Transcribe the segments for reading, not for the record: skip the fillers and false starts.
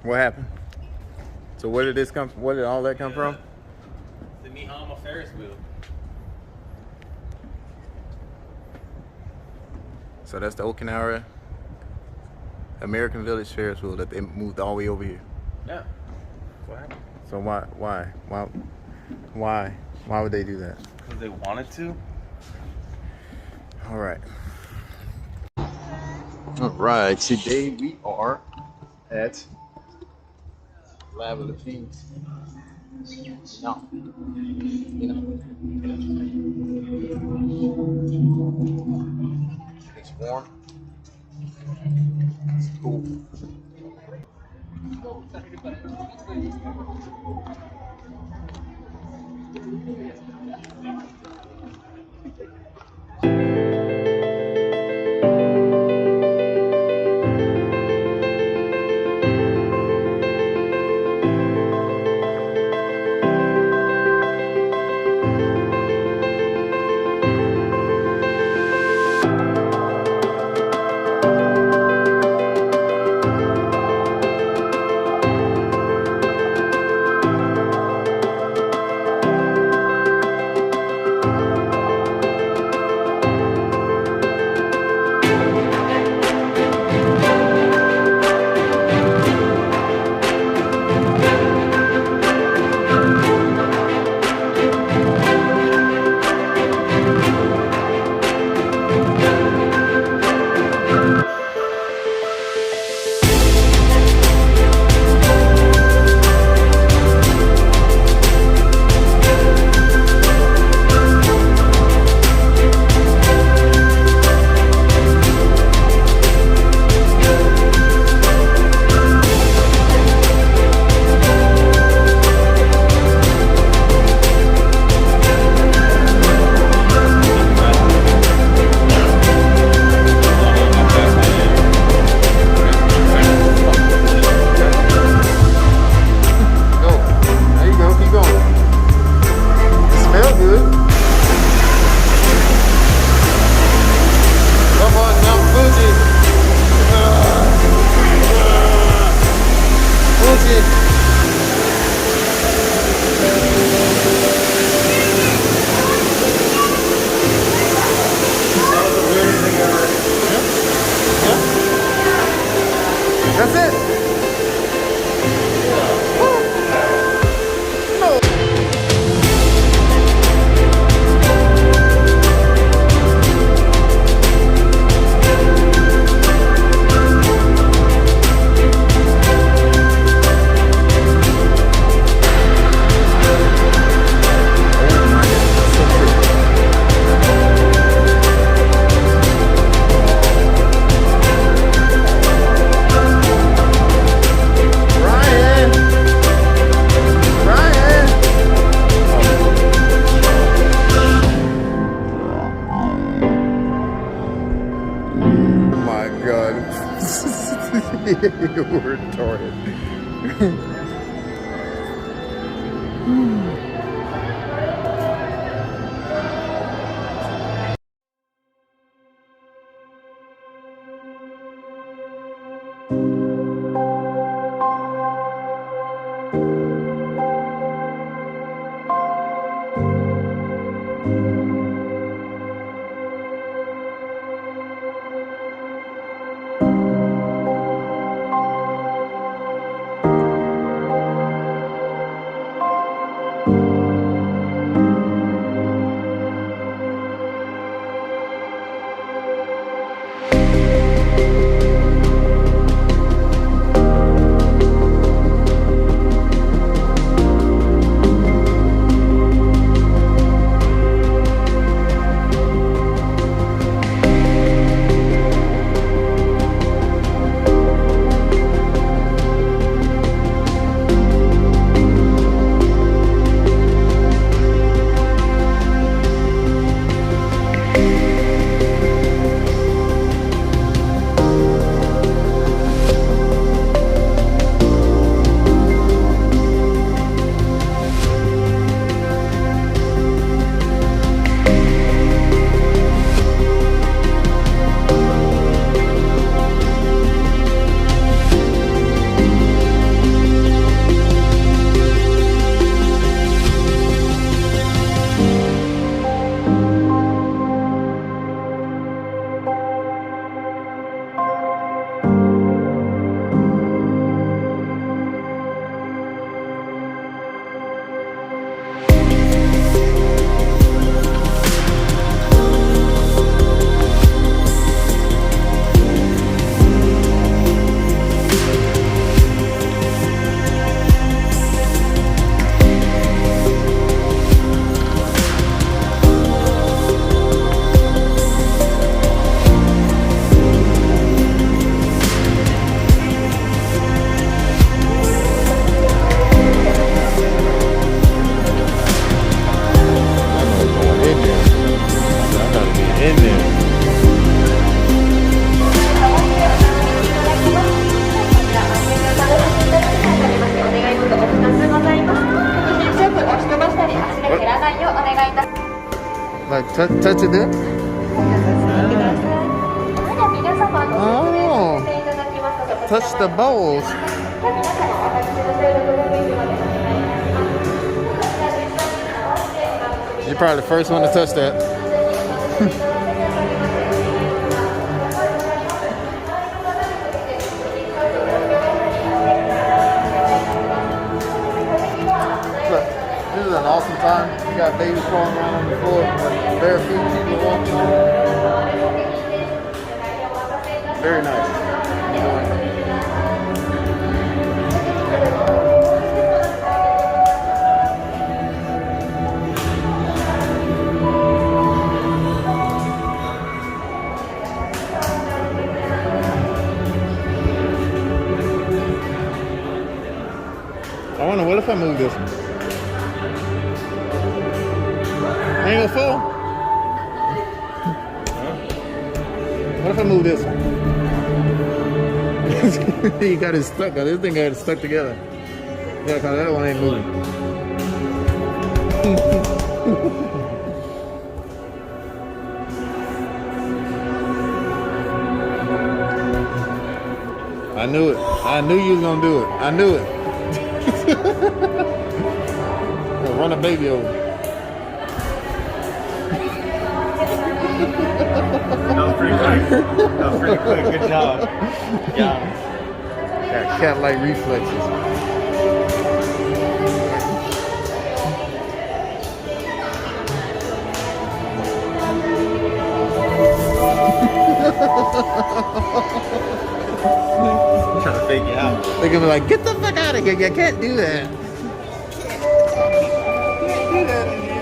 What happened? So where did this come from? Where did all that come from? The Mihama Ferris wheel. So that's the Okinawa American Village Ferris wheel that they moved all the way over here. Yeah. What happened? So why would they do that? Because they wanted to. All right. All right. Today we are at Lab of the Fiends. No. It's warm. It's cool. That's it. You're retarded. touch it there? Oh, touch the bowls. You're probably the first one to touch that. Look, this is an awesome time. You got babies crawling around on the floor, bare feet, people walking on. Very nice. I wonder, what if I move this one? Ain't gonna fall? What if I move this one? You got it stuck. This thing got it stuck together. Yeah, cause that one ain't moving. I knew it. I knew you was gonna do it. I knew it. Run a baby over. That was pretty quick. That was pretty quick. Good job. Yeah. Got cat-like reflexes. Trying to figure it out. They're gonna be like, get the fuck out of here. You can't do that. Can't do that in here.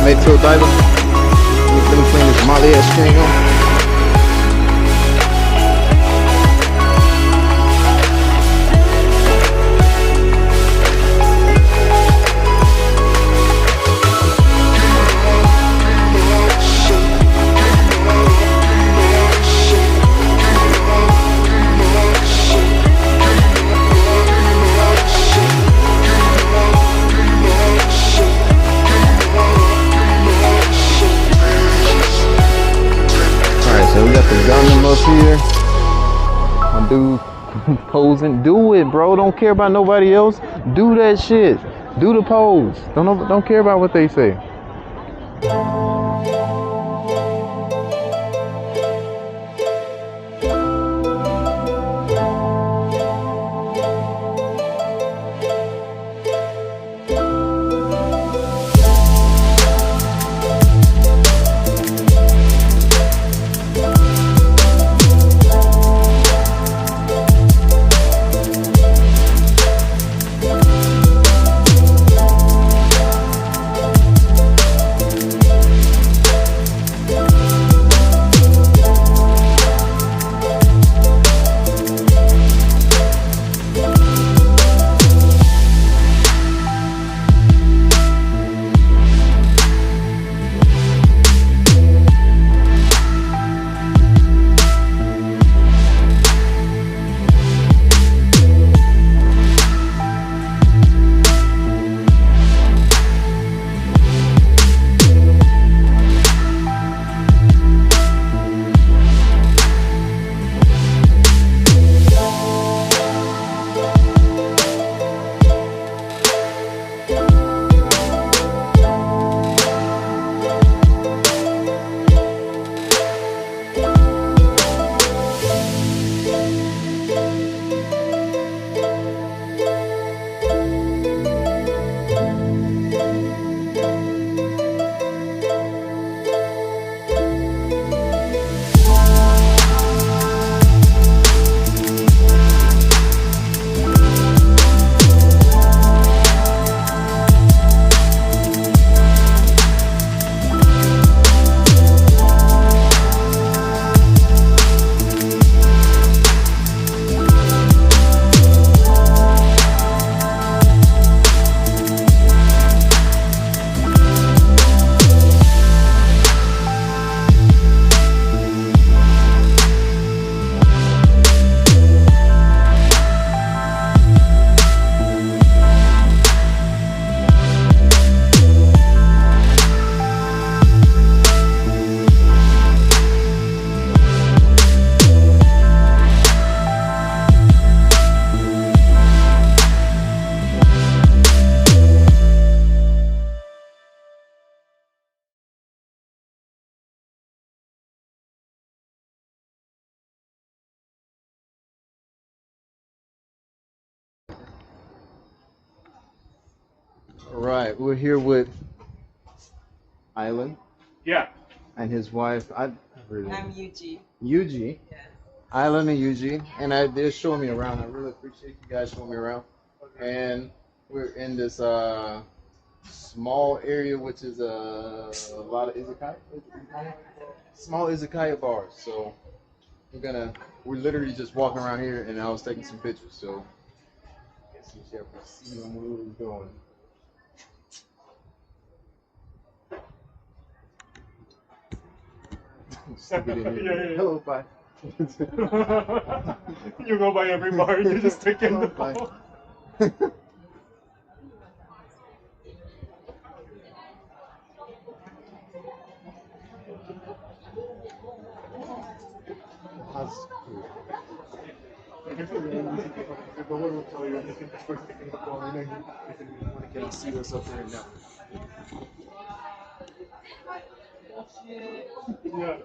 Made to a diver. Let me clean this Molly ass string on. So we got the Gundam up here. My dude posing. Do it, bro. Don't care about nobody else. Do that shit. Do the pose. Don't care about what they say. Right, we're here with Island Yeah. and his wife. I really I'm Yuji. Yuji, Yes. Island and Yuji, and they're showing me around. I really appreciate you guys showing me around. And we're in this small area, which is a lot of izakaya, small izakaya bars. So we're literally just walking around here, and I was taking some pictures. So I guess you shall see where we're going. Stick it in here. Yeah. Hello, bye. You go by every bar, you just stick in the Bye. ball. That's cool. Can I see what's up there now? Yeah.